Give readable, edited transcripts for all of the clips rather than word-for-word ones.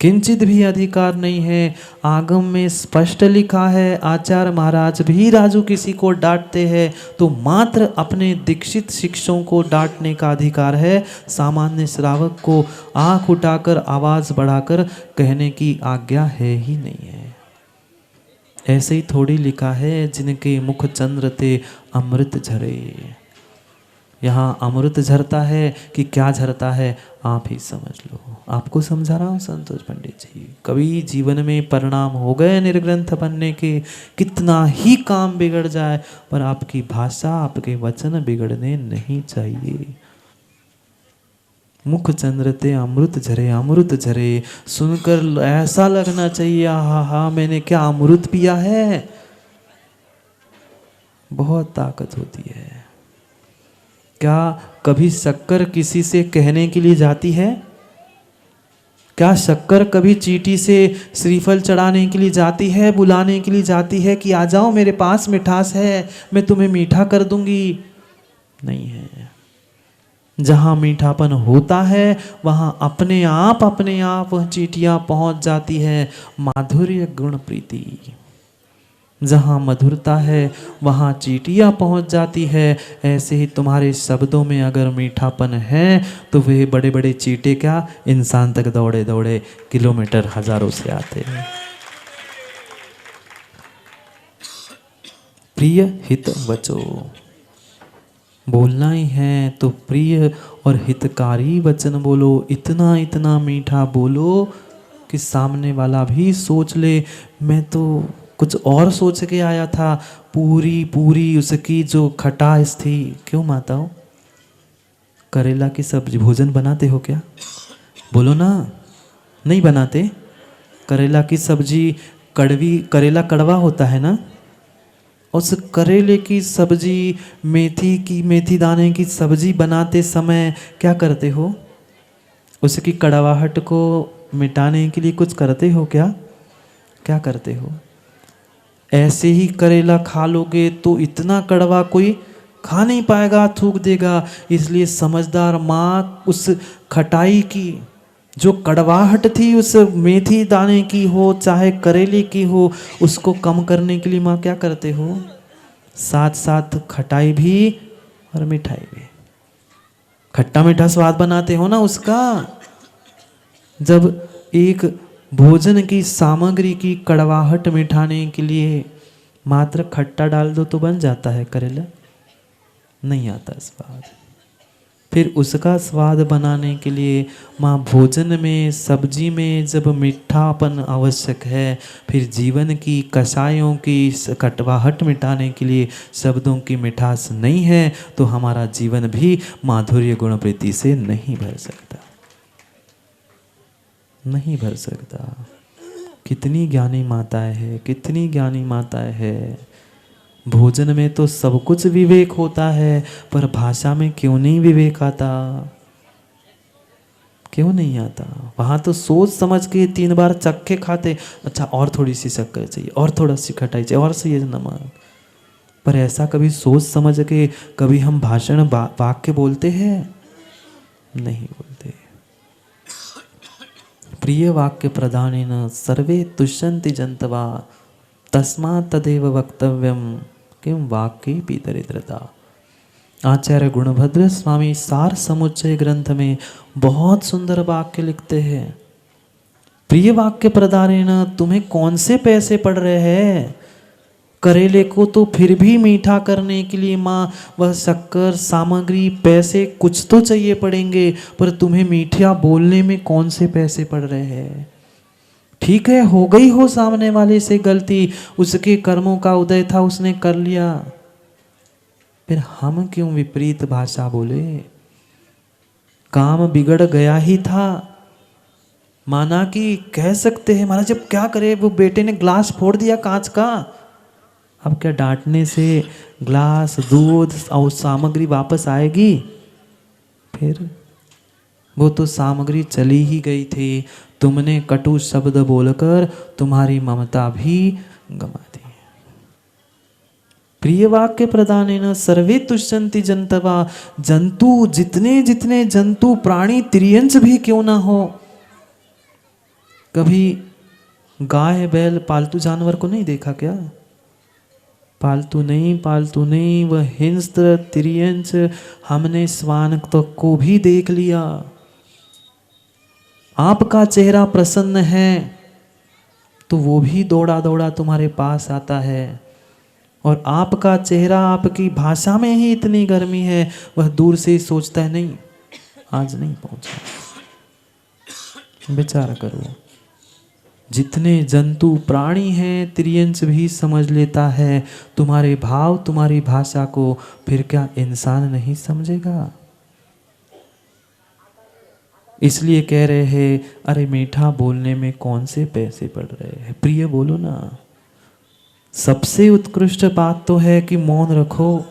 किंचित भी अधिकार नहीं है। आगम में स्पष्ट लिखा है, आचार्य महाराज भी राजू किसी को डांटते हैं तो मात्र अपने दीक्षित शिष्यों को डांटने का अधिकार है। सामान्य श्रावक को आंख उठाकर आवाज बढ़ाकर कहने की आज्ञा है ही नहीं है। ऐसे ही थोड़ी लिखा है, जिनके मुख चंद्र थे अमृत झरे। यहाँ अमृत झरता है कि क्या झरता है आप ही समझ लो। आपको समझा रहा हूँ संतोष पंडित जी। कभी जीवन में परिणाम हो गए निर्ग्रंथ बनने के, कितना ही काम बिगड़ जाए, पर आपकी भाषा आपके वचन बिगड़ने नहीं चाहिए। मुख चंद्र ते अमृत झरे, अमृत झरे सुनकर ऐसा लगना चाहिए हा हा मैंने क्या अमृत पिया है। बहुत ताकत होती है। क्या कभी शक्कर किसी से कहने के लिए जाती है? क्या शक्कर कभी चींटी से श्रीफल चढ़ाने के लिए जाती है, बुलाने के लिए जाती है कि आ जाओ मेरे पास मिठास है, मैं तुम्हें मीठा कर दूंगी? नहीं है। जहाँ मीठापन होता है वहाँ अपने आप वह चींटियाँ पहुँच जाती है। माधुर्य गुण प्रीति, जहाँ मधुरता है वहाँ चींटियाँ पहुँच जाती है। ऐसे ही तुम्हारे शब्दों में अगर मीठापन है तो वे बड़े बड़े चींटे क्या इंसान तक दौड़े दौड़े किलोमीटर हजारों से आते हैं। प्रिय हित वचो, बोलना ही है तो प्रिय और हितकारी वचन बोलो। इतना इतना मीठा बोलो कि सामने वाला भी सोच ले मैं तो कुछ और सोच के आया था। पूरी पूरी उसकी जो खटास थी। क्यों माताओं, करेला की सब्जी भोजन बनाते हो क्या? बोलो ना, नहीं बनाते? करेला की सब्जी कड़वी, करेला कड़वा होता है ना। उस करेले की सब्जी, मेथी दाने की सब्जी बनाते समय क्या करते हो? उसकी कड़वाहट को मिटाने के लिए कुछ करते हो क्या? क्या करते हो? ऐसे ही करेला खा लोगे तो इतना कड़वा कोई खा नहीं पाएगा, थूक देगा। इसलिए समझदार माँ उस खटाई की जो कड़वाहट थी उस मेथी दाने की हो चाहे करेले की हो, उसको कम करने के लिए माँ क्या करते हो? साथ साथ खटाई भी और मिठाई भी, खट्टा मीठा स्वाद बनाते हो ना उसका। जब एक भोजन की सामग्री की कड़वाहट मिटाने के लिए मात्र खट्टा डाल दो तो बन जाता है करेला? नहीं आता स्वाद। फिर उसका स्वाद बनाने के लिए माँ भोजन में, सब्जी में जब मीठापन आवश्यक है, फिर जीवन की कषायों की कटवाहट मिटाने के लिए शब्दों की मिठास नहीं है तो हमारा जीवन भी माधुर्य गुण प्रीति से नहीं भर सकता, नहीं भर सकता। कितनी ज्ञानी माताएं हैं, कितनी ज्ञानी माताएं हैं। भोजन में तो सब कुछ विवेक होता है, पर भाषा में क्यों नहीं विवेक आता? क्यों नहीं आता? वहाँ तो सोच समझ के 3 बार चक्के खाते, अच्छा और थोड़ी सी शक्कर चाहिए, और थोड़ा सी खटाई चाहिए, और सही नमक। पर ऐसा कभी सोच समझ के कभी हम भाषण वाक्य बोलते हैं? नहीं बोलते। प्रिय वाक्य प्रधानेन सर्वे तुष्यन्ति जन्तवा तस्मात् तदेव वक्तव्यम किम वाक्ये पी दरिद्रता। आचार्य गुणभद्र स्वामी सार समुच्चय ग्रंथ में बहुत सुंदर वाक्य लिखते हैं। प्रिय वाक्य प्रधानेन, तुम्हें कौन से पैसे पड़ रहे हैं? करेले को तो फिर भी मीठा करने के लिए माँ वह शक्कर, सामग्री, पैसे कुछ तो चाहिए पड़ेंगे, पर तुम्हें मीठा बोलने में कौन से पैसे पड़ रहे हैं? ठीक है, हो गई हो सामने वाले से गलती, उसके कर्मों का उदय था, उसने कर लिया, फिर हम क्यों विपरीत भाषा बोले? काम बिगड़ गया ही था, माना कि कह सकते हैं महाराज जब क्या करे, वो बेटे ने ग्लास फोड़ दिया कांच का, अब क्या डांटने से ग्लास, दूध और सामग्री वापस आएगी? फिर वो तो सामग्री चली ही गई थी। तुमने कटु शब्द बोलकर तुम्हारी ममता भी गमा दी। प्रिय वाक्य प्रदानेन सर्वे तुष्यन्ति जन्तवा। जंतु, जितने जितने जंतु प्राणी, तिर्यंच भी क्यों ना हो, कभी गाय बैल पालतू जानवर को नहीं देखा क्या? पालतू नहीं, वह हिंस्त्र तिर्यंच हमने श्वान तक को भी देख लिया। आपका चेहरा प्रसन्न है तो वो भी दौड़ा दौड़ा तुम्हारे पास आता है, और आपका चेहरा, आपकी भाषा में ही इतनी गर्मी है, वह दूर से ही सोचता है नहीं आज नहीं पहुंचा। विचार करो, जितने जंतु प्राणी हैं तिर्यंच भी समझ लेता है तुम्हारे भाव तुम्हारी भाषा को, फिर क्या इंसान नहीं समझेगा? इसलिए कह रहे हैं अरे मीठा बोलने में कौन से पैसे पड़ रहे हैं, प्रिय बोलो ना। सबसे उत्कृष्ट बात तो है कि मौन रखो।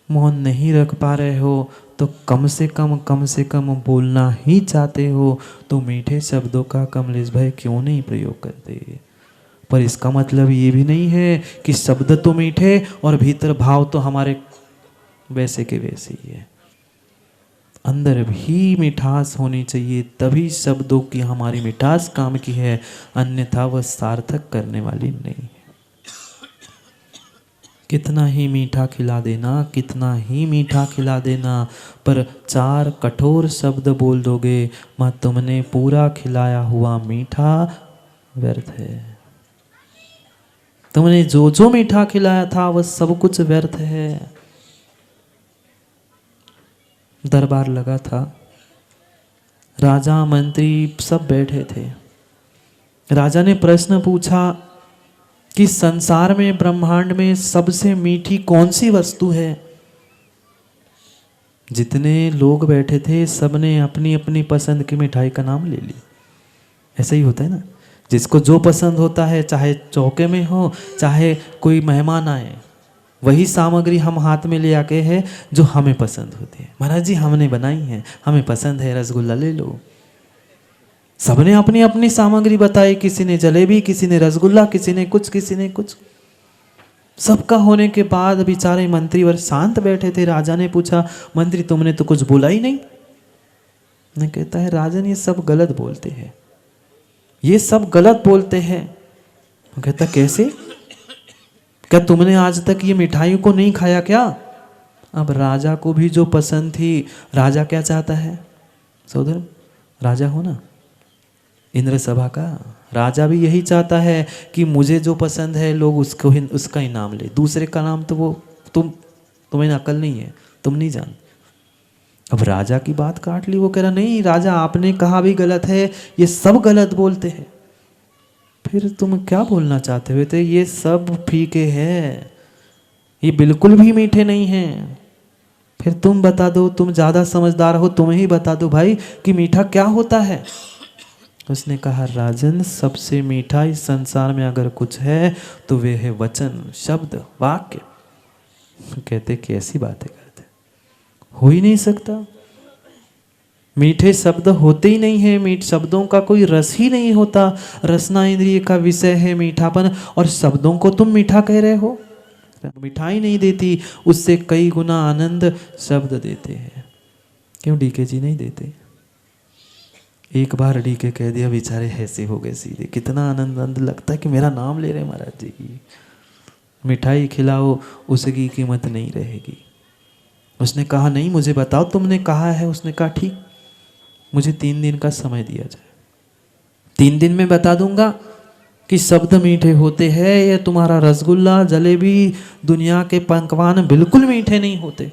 मौन नहीं रख पा रहे हो तो कम से कम बोलना ही चाहते हो तो मीठे शब्दों का कमलेश भाई क्यों नहीं प्रयोग करते? पर इसका मतलब ये भी नहीं है कि शब्द तो मीठे और भीतर भाव तो हमारे वैसे के वैसे ही है। अंदर भी मिठास होनी चाहिए, तभी शब्दों की हमारी मिठास काम की है, अन्यथा वह सार्थक करने वाली नहीं है। कितना ही मीठा खिला देना, कितना ही मीठा खिला देना, पर 4 कठोर शब्द बोल दोगे माँ तुमने पूरा खिलाया हुआ मीठा व्यर्थ है। तुमने जो जो मीठा खिलाया था वह सब कुछ व्यर्थ है। दरबार लगा था, राजा मंत्री सब बैठे थे। राजा ने प्रश्न पूछा कि संसार में ब्रह्मांड में सबसे मीठी कौन सी वस्तु है? जितने लोग बैठे थे सबने अपनी अपनी पसंद की मिठाई का नाम ले ली। ऐसा ही होता है ना, जिसको जो पसंद होता है, चाहे चौके में हो चाहे कोई मेहमान आए, वही सामग्री हम हाथ में ले आके है जो हमें पसंद होती है। महाराज जी हमने बनाई है, हमें पसंद है, रसगुल्ला ले लो। सबने अपनी अपनी सामग्री बताई, किसी ने जलेबी, किसी ने रसगुल्ला, किसी ने कुछ। सबका होने के बाद बेचारे मंत्री वर शांत बैठे थे। राजा ने पूछा मंत्री तुमने तो कुछ बोला ही नहीं। ने कहता है राजन ये सब गलत बोलते हैं, ये सब गलत बोलते हैं। कहता कैसे? क्या तुमने आज तक ये मिठाइयों को नहीं खाया क्या? अब राजा को भी जो पसंद थी, राजा क्या चाहता है? सहोदर राजा हो ना, इंद्र सभा का राजा भी यही चाहता है कि मुझे जो पसंद है लोग उसका ही नाम ले, दूसरे का नाम तो वो तुम्हें अकल नहीं है, तुम नहीं जान। अब राजा की बात काट ली। वो कह रहा नहीं राजा आपने कहा भी गलत है, ये सब गलत बोलते हैं। फिर तुम क्या बोलना चाहते हुए थे? ये सब फीके हैं, ये बिल्कुल भी मीठे नहीं हैं। फिर तुम बता दो, तुम ज़्यादा समझदार हो, तुम्हें ही बता दो भाई कि मीठा क्या होता है। उसने कहा राजन सबसे मीठा इस संसार में अगर कुछ है तो वे है वचन, शब्द, वाक्य। कहते कैसी बातें करते, हो ही नहीं सकता। मीठे शब्द होते ही नहीं है, मीठ शब्दों का कोई रस ही नहीं होता। रसना इंद्रिय का विषय है मीठापन, और शब्दों को तुम मीठा कह रहे हो। मिठाई नहीं देती, उससे कई गुना आनंद शब्द देते हैं। क्यों डीके जी नहीं देते? एक बार डीके कह दिया, बेचारे ऐसे हो गए सीधे। कितना आनंद लगता है कि मेरा नाम ले रहे महाराज जी की। मिठाई खिलाओ उसकी कीमत नहीं रहेगी। उसने कहा नहीं मुझे बताओ तुमने कहा है। उसने कहा ठीक, मुझे 3 दिन का समय दिया जाए, 3 दिन में बता दूंगा कि शब्द मीठे होते हैं या तुम्हारा रसगुल्ला जलेबी दुनिया के पकवान बिल्कुल मीठे नहीं होते।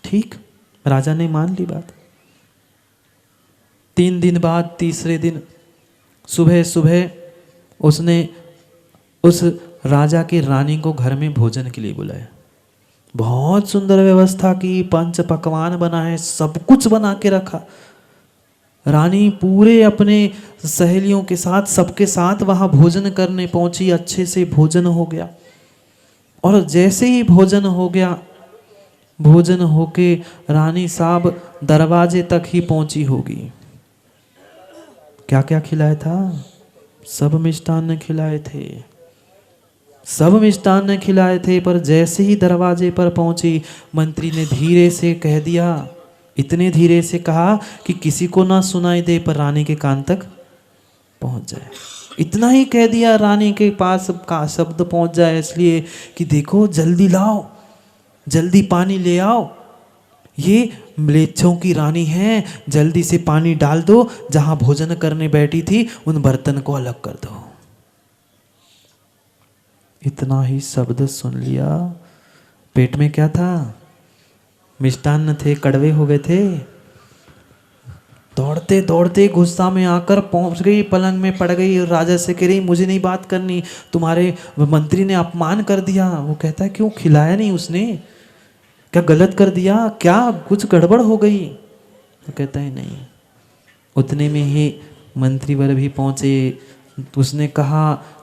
ठीक, राजा ने मान ली बात। 3 दिन बाद तीसरे दिन सुबह सुबह उसने उस राजा की रानी को घर में भोजन के लिए बुलाया। बहुत सुंदर व्यवस्था की, 5 पकवान बनाए, सब कुछ बना के रखा। रानी पूरे अपने सहेलियों के साथ, सबके साथ वहां भोजन करने पहुंची। अच्छे से भोजन हो गया, और जैसे ही भोजन हो गया, भोजन होके रानी साहब दरवाजे तक ही पहुंची होगी। क्या क्या खिलाया था? सब मिष्टान्न खिलाए थे, सब मिष्टान्न खिलाए थे। पर जैसे ही दरवाजे पर पहुंची, मंत्री ने धीरे से कह दिया, इतने धीरे से कहा कि किसी को ना सुनाई दे पर रानी के कान तक पहुंच जाए। इतना ही कह दिया, रानी के पास का शब्द पहुंच जाए, इसलिए कि देखो जल्दी लाओ, जल्दी पानी ले आओ, ये म्लेच्छों की रानी है, जल्दी से पानी डाल दो, जहां भोजन करने बैठी थी उन बर्तन को अलग कर दो। इतना ही शब्द सुन लिया, पेट में क्या था, मिष्टान्न थे, कड़वे हो गए थे। दौड़ते दौड़ते गुस्सा में आकर पहुंच गई, पलंग में पड़ गई और राजा से कह रही मुझे नहीं बात करनी, तुम्हारे मंत्री ने अपमान कर दिया। वो कहता है क्यों, खिलाया नहीं उसने, क्या गलत कर दिया, क्या कुछ गड़बड़ हो गई? तो कहता है नहीं। उतने में ही मंत्रीवर भी पहुंचे, उसने कहा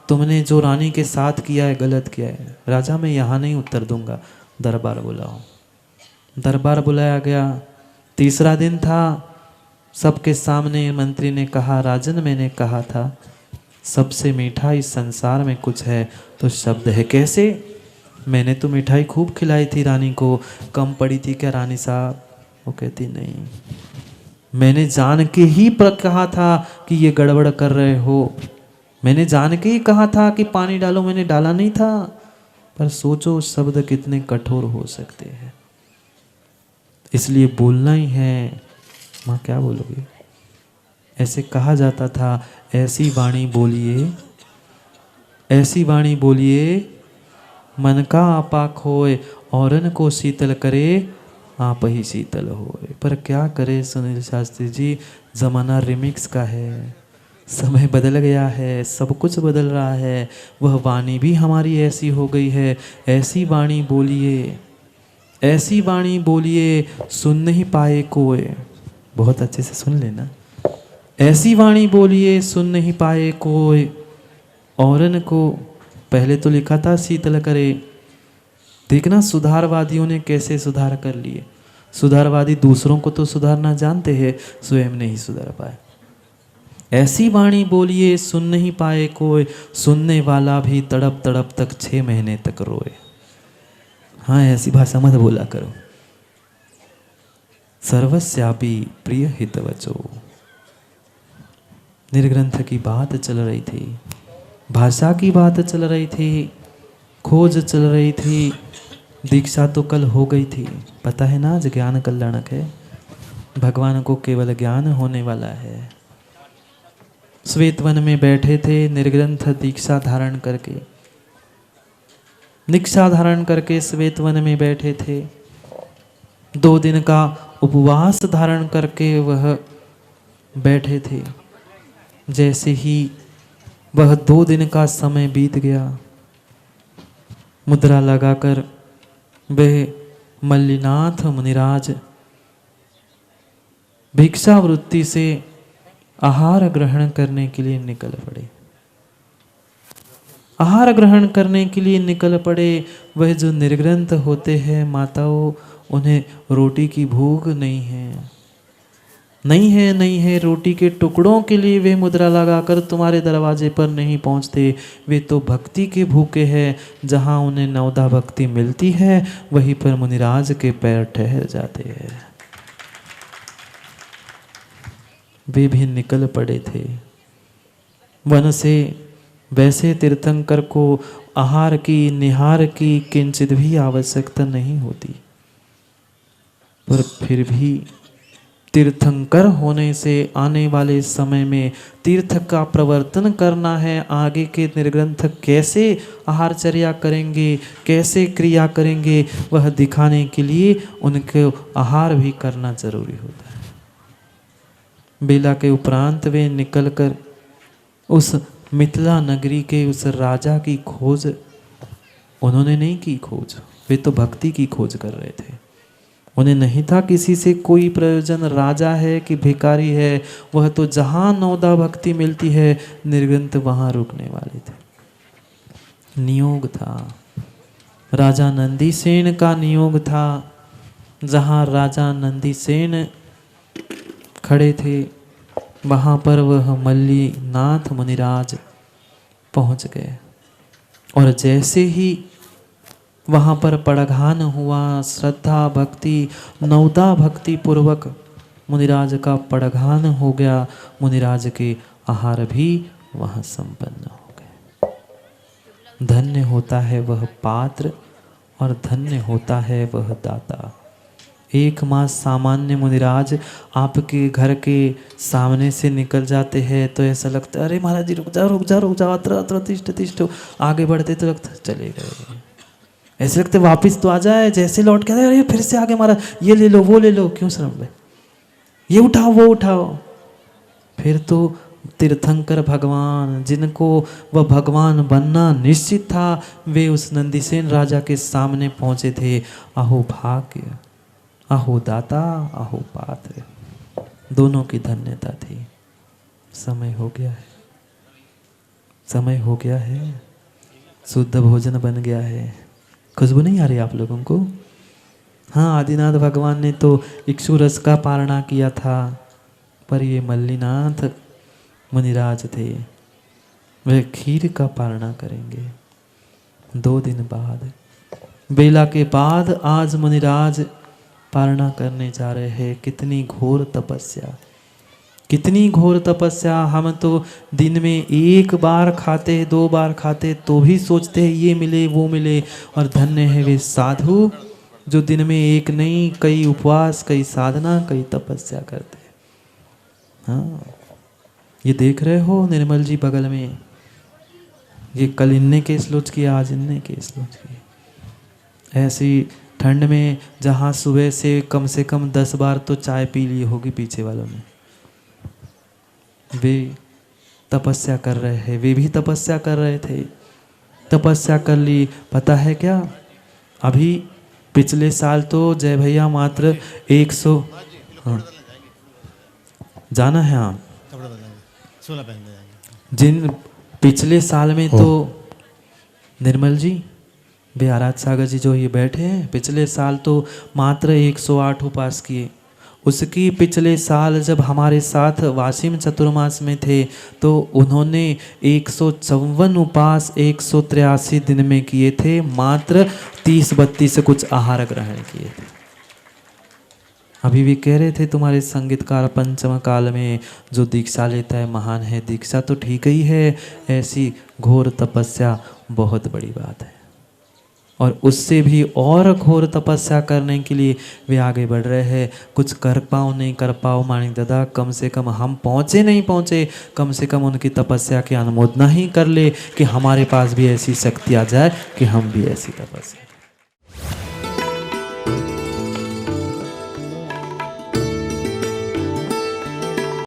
तुमने जो रानी के साथ किया है गलत किया है। राजा मैं यहाँ नहीं उत्तर दूंगा, दरबार बुलाओ। दरबार बुलाया गया। तीसरा दिन था, सबके सामने मंत्री ने कहा राजन मैंने कहा था सबसे मीठा इस संसार में कुछ है तो शब्द है। कैसे? मैंने तो मिठाई खूब खिलाई थी रानी को, कम पड़ी थी क्या रानी साहब? वो कहती नहीं, मैंने जान के ही कहा था कि ये गड़बड़ कर रहे हो, मैंने जान के ही कहा था कि पानी डालो, मैंने डाला नहीं था। पर सोचो शब्द कितने कठोर हो सकते हैं, इसलिए बोलना ही है। माँ क्या बोलोगे? ऐसे कहा जाता था, ऐसी वाणी बोलिए, ऐसी वाणी बोलिए मन का आपा खोए, औरन को शीतल करे आप ही शीतल होए। पर क्या करे सुनील शास्त्री जी, ज़माना रिमिक्स का है, समय बदल गया है, सब कुछ बदल रहा है, वह वाणी भी हमारी ऐसी हो गई है। ऐसी वाणी बोलिए, ऐसी वाणी बोलिए सुन नहीं पाए कोई। बहुत अच्छे से सुन लेना, ऐसी वाणी बोलिए सुन नहीं पाए कोई, औरन को, पहले तो लिखा था शीतल करे। देखना सुधारवादियों ने कैसे सुधार कर लिए। सुधारवादी दूसरों को तो सुधारना जानते हैं, स्वयं नहीं सुधार पाए। ऐसी वाणी बोलिए सुन नहीं पाए कोई, सुनने वाला भी तड़प तड़प तक 6 महीने तक रोए। हाँ ऐसी भाषा मत बोला करो। सर्वस्यापि प्रिय हितवचो। निर्ग्रंथ की बात चल रही थी, भाषा की बात चल रही थी, खोज चल रही थी। दीक्षा तो कल हो गई थी, पता है ना आज ज्ञान कल्याणक है, भगवान को केवल ज्ञान होने वाला है। श्वेतवन में बैठे थे, निर्ग्रंथ दीक्षा धारण करके, दीक्षा धारण करके श्वेतवन में बैठे थे। 2 दिन का उपवास धारण करके वह बैठे थे। जैसे ही वह 2 दिन का समय बीत गया, मुद्रा लगाकर वह मल्लिनाथ मुनिराज भिक्षा वृत्ति से आहार ग्रहण करने के लिए निकल पड़े। आहार ग्रहण करने के लिए निकल पड़े। वह जो निर्ग्रंथ होते हैं माताओं, उन्हें रोटी की भूख नहीं है, नहीं है, नहीं है। रोटी के टुकड़ों के लिए वे मुद्रा लगाकर तुम्हारे दरवाजे पर नहीं पहुंचते। वे तो भक्ति के भूखे हैं। जहां उन्हें नवदा भक्ति मिलती है वहीं पर मुनिराज के पैर ठहर जाते हैं। वे भी निकल पड़े थे वन से। वैसे तीर्थंकर को आहार की, निहार की किंचित भी आवश्यकता नहीं होती, पर फिर भी तीर्थंकर होने से आने वाले समय में तीर्थ का प्रवर्तन करना है। आगे के निर्ग्रंथ कैसे आहारचर्या करेंगे, कैसे क्रिया करेंगे, वह दिखाने के लिए उनके आहार भी करना जरूरी होता है। बेला के उपरांत वे निकलकर उस मिथिला नगरी के उस राजा की खोज उन्होंने नहीं की। खोज वे तो भक्ति की खोज कर रहे थे। उन्हें नहीं था किसी से कोई प्रयोजन, राजा है कि भिखारी है, वह तो जहाँ नवदा भक्ति मिलती है निर्ग्रंथ वहाँ रुकने वाले थे। नियोग था, राजा नंदीसेन का नियोग था। जहाँ राजा नंदीसेन खड़े थे वहाँ पर वह मल्लीनाथ मुनिराज पहुँच गए। और जैसे ही वहाँ पर पड़घान हुआ, श्रद्धा भक्ति नवदा भक्ति पूर्वक मुनिराज का पड़घान हो गया, मुनिराज के आहार भी वहाँ संपन्न हो गए। धन्य होता है वह पात्र और धन्य होता है वह दाता। एक मास सामान्य मुनिराज आपके घर के सामने से निकल जाते हैं तो ऐसा लगता है अरे महाराज जी रुक जाओ रुक जाओ रुक जाओ, अत्र अत्र तिष्ठ तिष्ठ। आगे बढ़ते तो लगता चले गए, ऐसे लगते वापिस तो आ जाए। जैसे लौट के अरे फिर से आगे महाराज ये ले लो वो ले लो, क्यों शर्म में, ये उठाओ वो उठाओ। फिर तो तीर्थंकर भगवान, जिनको वह भगवान बनना निश्चित था, वे उस नंदीसेन राजा के सामने पहुंचे थे। अहो भाग्य, अहो दाता, अहो पात्र, दोनों की धन्यता थी। समय हो गया है, समय हो गया है, शुद्ध भोजन बन गया है। खुशबू नहीं आ रही आप लोगों को? हाँ, आदिनाथ भगवान ने तो इक्षु रस का पारणा किया था, पर ये मल्लीनाथ मुनिराज थे, वे खीर का पारणा करेंगे 2 दिन बाद। बेला के बाद आज मुनिराज पारणा करने जा रहे हैं। कितनी घोर तपस्या, कितनी घोर तपस्या। हम तो दिन में 1 बार खाते 2 बार खाते तो भी सोचते हैं ये मिले वो मिले, और धन्य है वे साधु जो दिन में 1 नहीं कई उपवास, कई साधना, कई तपस्या करते हैं। हाँ, ये देख रहे हो निर्मल जी बगल में, ये कल इनने केस लॉन्च किया, आज इनने केस लॉन्च किया। ऐसी ठंड में जहाँ सुबह से कम 10 बार तो चाय पी ली होगी पीछे वालों ने, वे तपस्या कर रहे हैं, वे भी तपस्या कर रहे थे, तपस्या कर ली। पता है क्या, अभी पिछले साल तो जय भैया मात्र 100 हाँ, जाना है आप जिन पिछले साल में तो निर्मल जी वे आराध सागर जी जो ये बैठे हैं, पिछले साल तो मात्र 108 उपास किए। उसकी पिछले साल जब हमारे साथ वासिम चतुर्मास में थे तो उन्होंने 154 उपास 183 दिन में किए थे, मात्र 30-32 कुछ आहार ग्रहण किए थे। अभी भी कह रहे थे तुम्हारे संगीतकार पंचम काल में जो दीक्षा लेता है महान है। दीक्षा तो ठीक ही है, ऐसी घोर तपस्या बहुत बड़ी बात है। और उससे भी और घोर तपस्या करने के लिए वे आगे बढ़ रहे हैं। कुछ कर पाओ नहीं कर पाओ मानिक दादा, कम से कम हम पहुँचे नहीं पहुँचे, कम से कम उनकी तपस्या की अनुमोदना ही कर ले कि हमारे पास भी ऐसी शक्ति आ जाए कि हम भी ऐसी तपस्या